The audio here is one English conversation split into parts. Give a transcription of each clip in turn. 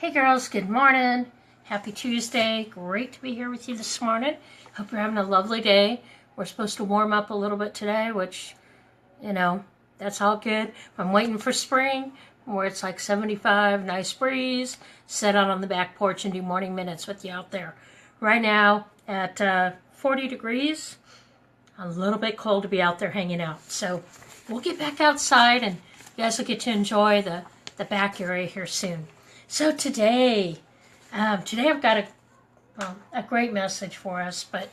Hey girls, good morning. Happy Tuesday. Great to be here with you this morning. Hope you're having a lovely day. We're supposed to warm up a little bit today, which, that's all good. I'm waiting for spring, where it's like 75, nice breeze, sit out on the back porch and do morning minutes with you out there. Right now at 40 degrees, a little bit cold to be out there hanging out. So we'll get back outside and you guys will get to enjoy the back area here soon. So today I've got a great message for us, but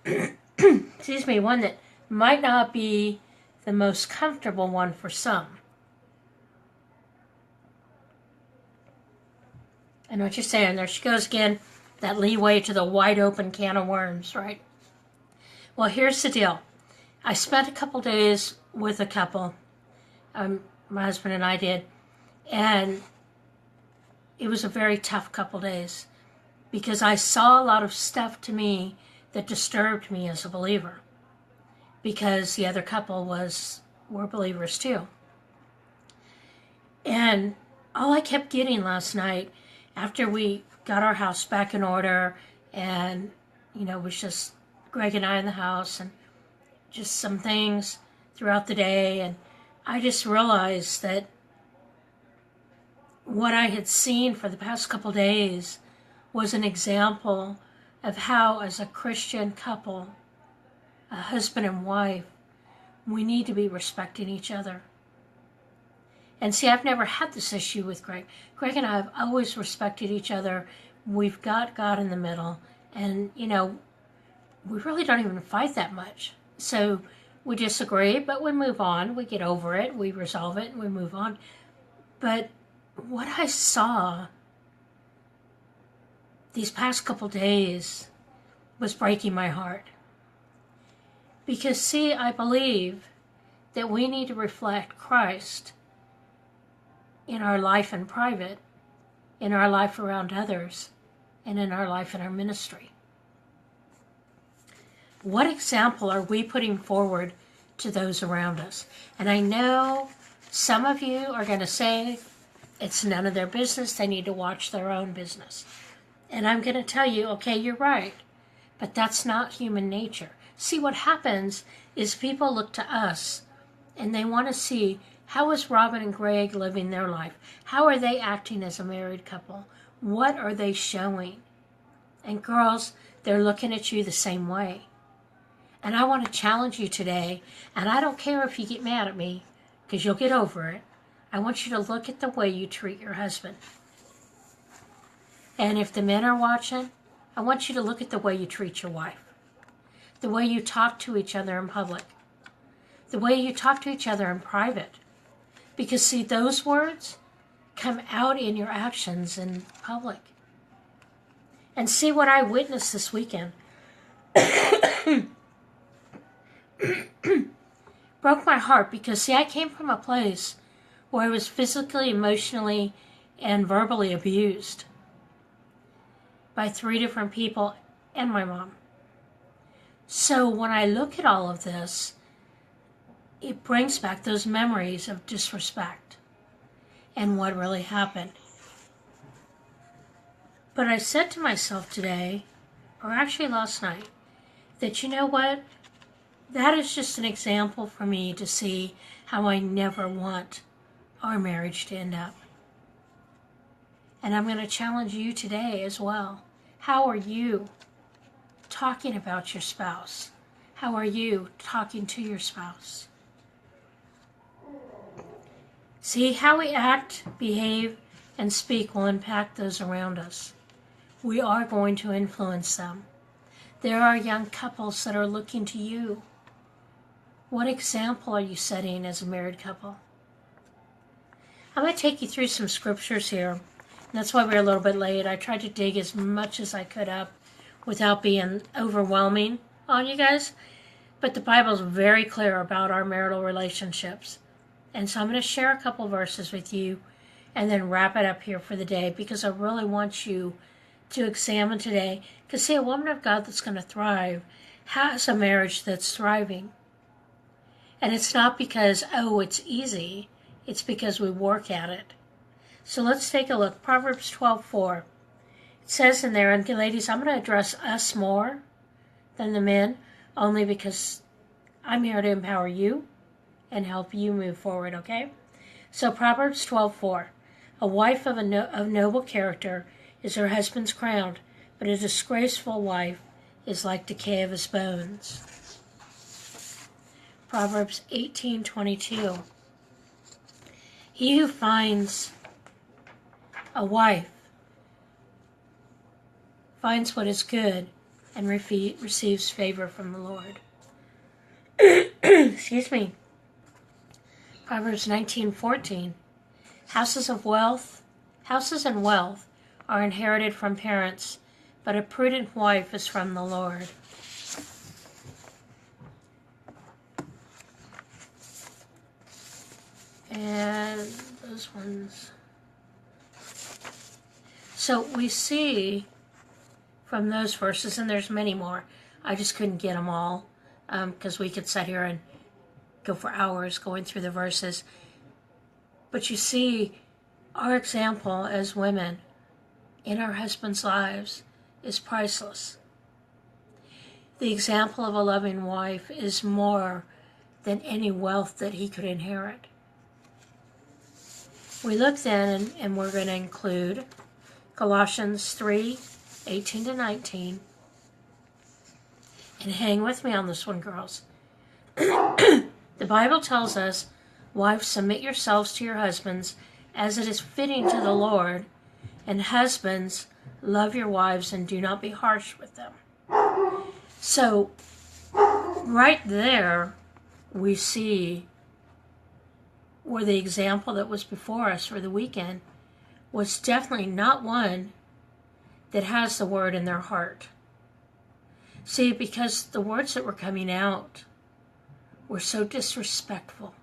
excuse me, one that might not be the most comfortable one for some. I know what you're saying. There she goes again, that leeway to the wide open can of worms, right? Well, here's the deal. I spent a couple days with a couple, my husband and I did, and it was a very tough couple days because I saw a lot of stuff to me that disturbed me as a believer because the other couple were believers too. And all I kept getting last night after we got our house back in order and, it was just Greg and I in the house and just some things throughout the day. And I just realized that what I had seen for the past couple days was an example of how, as a Christian couple, a husband and wife, we need to be respecting each other. And see, I've never had this issue with Greg. Greg and I have always respected each other. We've got God in the middle. And, we really don't even fight that much. So we disagree, but we move on. We get over it. We resolve it and we move on. But what I saw these past couple days was breaking my heart. Because, see, I believe that we need to reflect Christ in our life in private, in our life around others, and in our life in our ministry. What example are we putting forward to those around us? And I know some of you are going to say, it's none of their business. They need to watch their own business. And I'm going to tell you, okay, you're right. But that's not human nature. See, what happens is people look to us and they want to see, how is Robin and Greg living their life? How are they acting as a married couple? What are they showing? And girls, they're looking at you the same way. And I want to challenge you today, and I don't care if you get mad at me, because you'll get over it. I want you to look at the way you treat your husband. And if the men are watching, I want you to look at the way you treat your wife. The way you talk to each other in public. The way you talk to each other in private. Because see, those words come out in your actions in public. And see what I witnessed this weekend. Broke my heart because see, I came from a place where I was physically, emotionally, and verbally abused by 3 different people and my mom. So when I look at all of this, it brings back those memories of disrespect and what really happened. But I said to myself today, or actually last night, that you know what? That is just an example for me to see how I never want our marriage to end up. And I'm going to challenge you today as well. How are you talking about your spouse? How are you talking to your spouse? See, how we act, behave, and speak will impact those around us. We are going to influence them. There are young couples that are looking to you. What example are you setting as a married couple? I'm going to take you through some scriptures here. And that's why we're a little bit late. I tried to dig as much as I could up without being overwhelming on you guys. But the Bible's very clear about our marital relationships. And so I'm going to share a couple verses with you and then wrap it up here for the day because I really want you to examine today. Because see, a woman of God that's going to thrive has a marriage that's thriving. And it's not because, it's easy. It's because we work at it. So let's take a look. Proverbs 12:4. It says in there, and ladies, I'm going to address us more than the men, only because I'm here to empower you and help you move forward, okay? So Proverbs 12:4. A wife of noble character is her husband's crown, but a disgraceful wife is like decay of his bones. Proverbs 18:22. He who finds a wife finds what is good and receives favor from the Lord. Excuse me. Proverbs 19:14. Houses and wealth are inherited from parents, but a prudent wife is from the Lord. And those ones. So we see from those verses, and there's many more. I just couldn't get them all because we could sit here and go for hours going through the verses. But you see, our example as women in our husbands' lives is priceless. The example of a loving wife is more than any wealth that he could inherit. We look then, and we're going to include Colossians 3:18-19. And hang with me on this one, girls. The Bible tells us, wives, submit yourselves to your husbands as it is fitting to the Lord, and husbands, love your wives and do not be harsh with them. So, right there, we see where the example that was before us for the weekend was definitely not one that has the word in their heart. See, because the words that were coming out were so disrespectful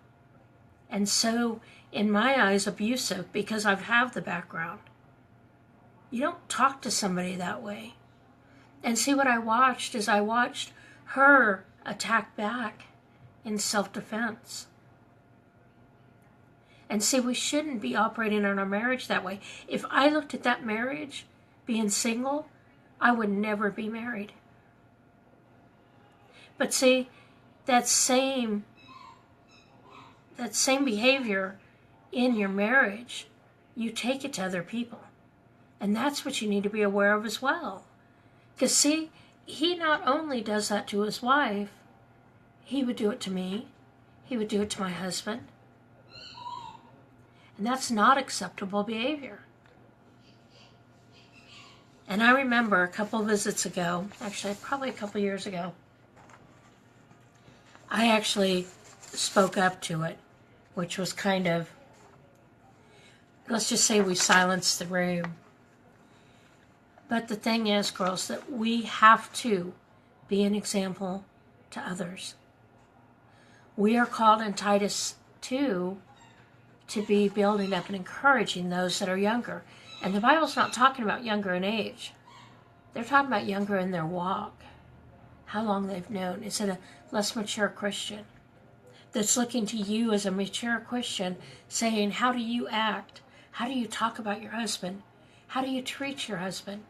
and so, in my eyes, abusive, because I have the background. You don't talk to somebody that way. And see, what I watched is I watched her attack back in self-defense. And see, we shouldn't be operating in our marriage that way. If I looked at that marriage, being single, I would never be married. But see, that same behavior in your marriage, you take it to other people. And that's what you need to be aware of as well. Because see, he not only does that to his wife, he would do it to me. He would do it to my husband. And that's not acceptable behavior. And I remember a couple visits ago, actually probably a couple years ago, I actually spoke up to it, which was kind of, let's just say we silenced the room. But the thing is, girls, that we have to be an example to others. We are called in Titus 2 to be building up and encouraging those that are younger. And the Bible's not talking about younger in age. They're talking about younger in their walk, how long they've known. It's a less mature Christian that's looking to you as a mature Christian, saying, how do you act? How do you talk about your husband? How do you treat your husband?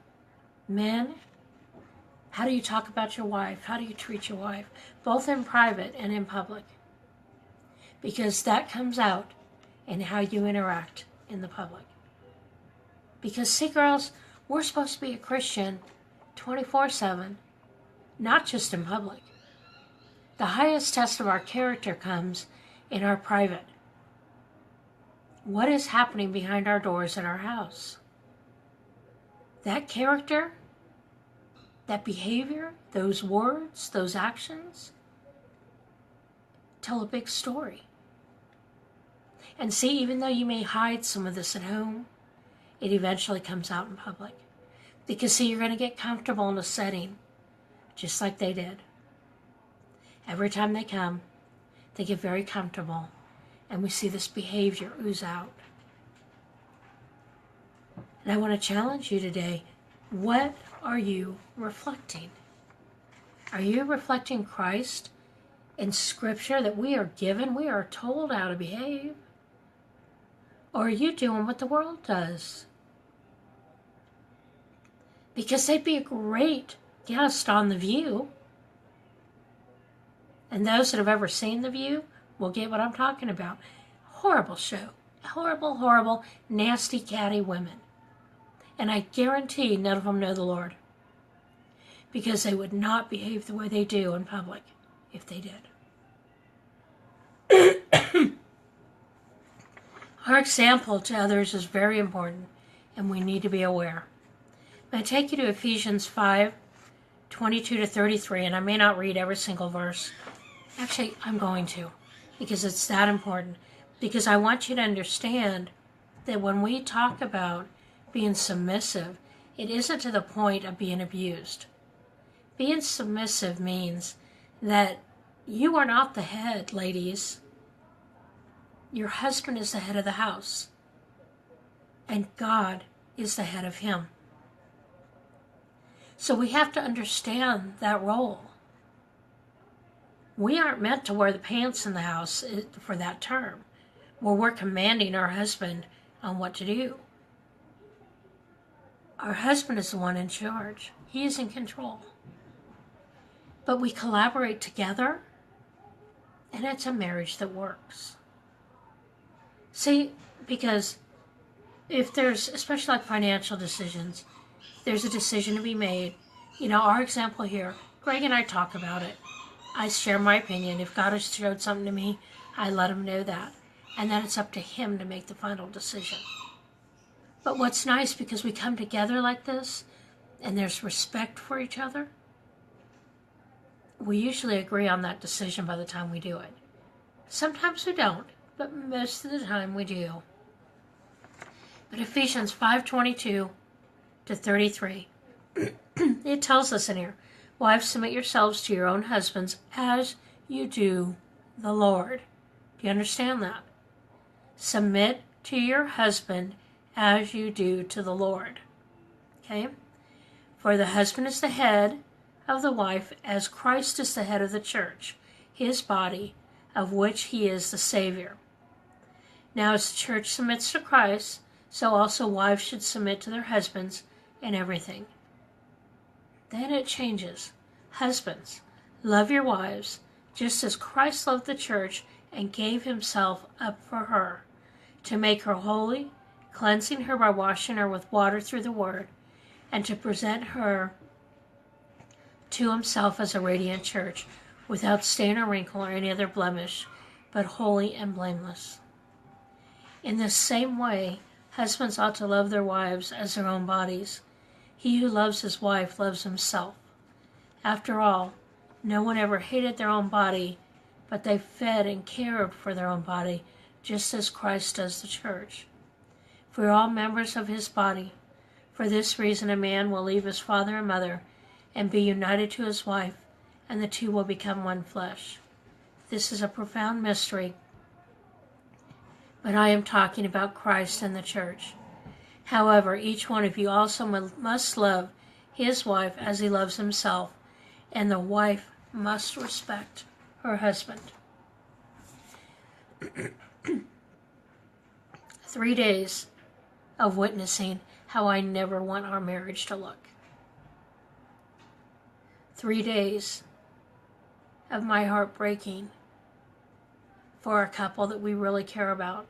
Men, how do you talk about your wife? How do you treat your wife? Both in private and in public. Because that comes out in how you interact in the public. Because see, girls, we're supposed to be a Christian 24/7, not just in public. The highest test of our character comes in our private. What is happening behind our doors in our house? That character, that behavior, those words, those actions, tell a big story. And see, even though you may hide some of this at home, it eventually comes out in public. Because see, you're going to get comfortable in a setting, just like they did. Every time they come, they get very comfortable, and we see this behavior ooze out. And I want to challenge you today, what are you reflecting? Are you reflecting Christ in Scripture that we are given, we are told how to behave? Or are you doing what the world does? Because they'd be a great guest on The View. And those that have ever seen The View will get what I'm talking about. Horrible show. Horrible, horrible, nasty, catty women. And I guarantee none of them know the Lord. Because they would not behave the way they do in public if they did. Our example to others is very important, and we need to be aware. I'm going to take you to Ephesians 5:22-33, and I may not read every single verse. Actually, I'm going to, because it's that important. Because I want you to understand that when we talk about being submissive, it isn't to the point of being abused. Being submissive means that you are not the head, ladies. Your husband is the head of the house, and God is the head of him. So we have to understand that role. We aren't meant to wear the pants in the house for that term, where we're commanding our husband on what to do. Our husband is the one in charge. He is in control. But we collaborate together, and it's a marriage that works. See, because if there's, especially like financial decisions, there's a decision to be made. You know, our example here, Greg and I talk about it. I share my opinion. If God has showed something to me, I let him know that. And then it's up to him to make the final decision. But what's nice, because we come together like this, and there's respect for each other, we usually agree on that decision by the time we do it. Sometimes we don't, but most of the time we do. But Ephesians 5:22-33, it tells us in here, wives, submit yourselves to your own husbands as you do the Lord. Do you understand that? Submit to your husband as you do to the Lord. Okay? For the husband is the head of the wife, as Christ is the head of the church, his body, of which he is the Savior. Now as the church submits to Christ, so also wives should submit to their husbands in everything. Then it changes. Husbands, love your wives, just as Christ loved the church and gave himself up for her, to make her holy, cleansing her by washing her with water through the word, and to present her to himself as a radiant church, without stain or wrinkle or any other blemish, but holy and blameless. In the same way, husbands ought to love their wives as their own bodies. He who loves his wife loves himself. After all, no one ever hated their own body, but they fed and cared for their own body, just as Christ does the church. For we are all members of his body. For this reason a man will leave his father and mother and be united to his wife, and the two will become one flesh. This is a profound mystery, but I am talking about Christ and the church. However, each one of you also must love his wife as he loves himself, and the wife must respect her husband. 3 days of witnessing how I never want our marriage to look. 3 days of my heart breaking for a couple that we really care about,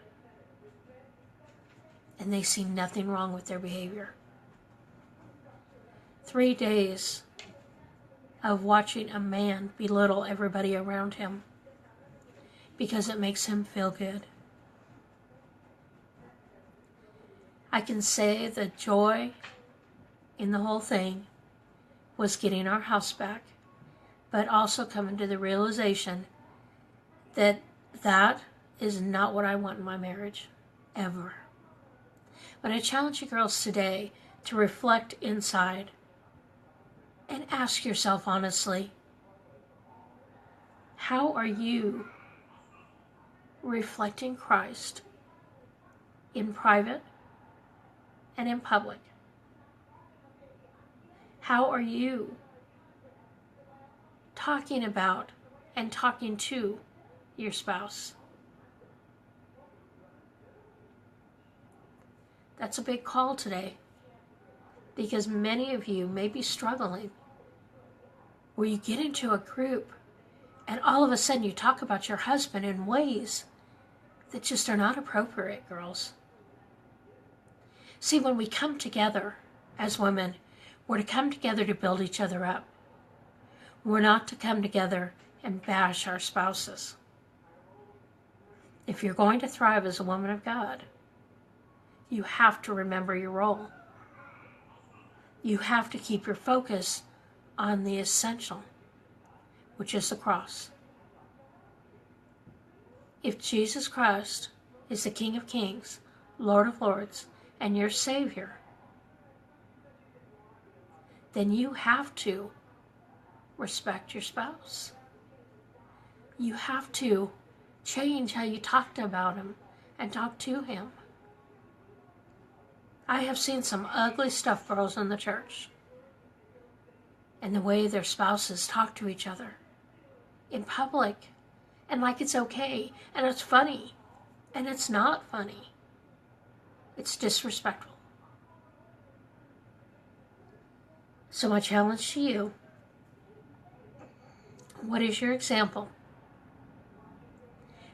and they see nothing wrong with their behavior. 3 days of watching a man belittle everybody around him because it makes him feel good. I can say the joy in the whole thing was getting our house back, but also coming to the realization that that is not what I want in my marriage, ever. But I challenge you girls today to reflect inside and ask yourself honestly, how are you reflecting Christ in private and in public? How are you talking about and talking to your spouse? That's a big call today, because many of you may be struggling where you get into a group and all of a sudden you talk about your husband in ways that just are not appropriate, girls. See, when we come together as women, we're to come together to build each other up. We're not to come together and bash our spouses. If you're going to thrive as a woman of God, you have to remember your role. You have to keep your focus on the essential, which is the cross. If Jesus Christ is the King of Kings, Lord of Lords, and your Savior, then you have to respect your spouse. You have to change how you talk about him and talk to him. I have seen some ugly stuff, girls, in the church, and the way their spouses talk to each other in public, and like it's okay, and it's funny, and it's not funny. It's disrespectful. So my challenge to you, what is your example?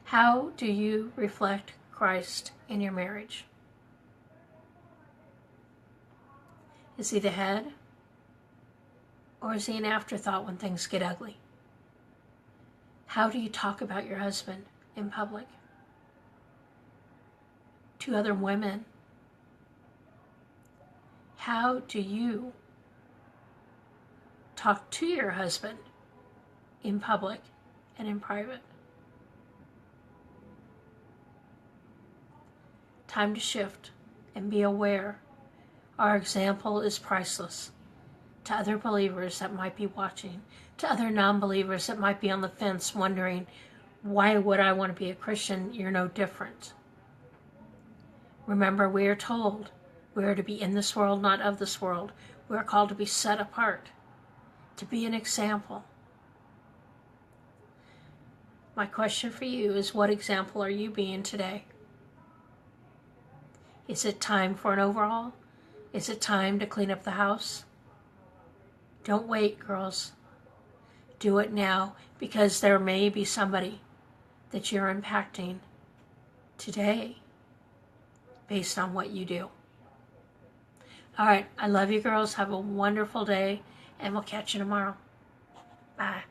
How do you reflect Christ in your marriage? Is he the head? Or is he an afterthought when things get ugly? How do you talk about your husband in public? To other women? How do you talk to your husband in public and in private? Time to shift and be aware. Our example is priceless. To other believers that might be watching, to other non-believers that might be on the fence wondering, why would I want to be a Christian? You're no different. Remember, we are told we are to be in this world, not of this world. We are called to be set apart, to be an example. My question for you is, what example are you being today? Is it time for an overhaul? Is it time to clean up the house? Don't wait, girls. Do it now, because there may be somebody that you're impacting today based on what you do. All right, I love you, girls. Have a wonderful day, and we'll catch you tomorrow. Bye.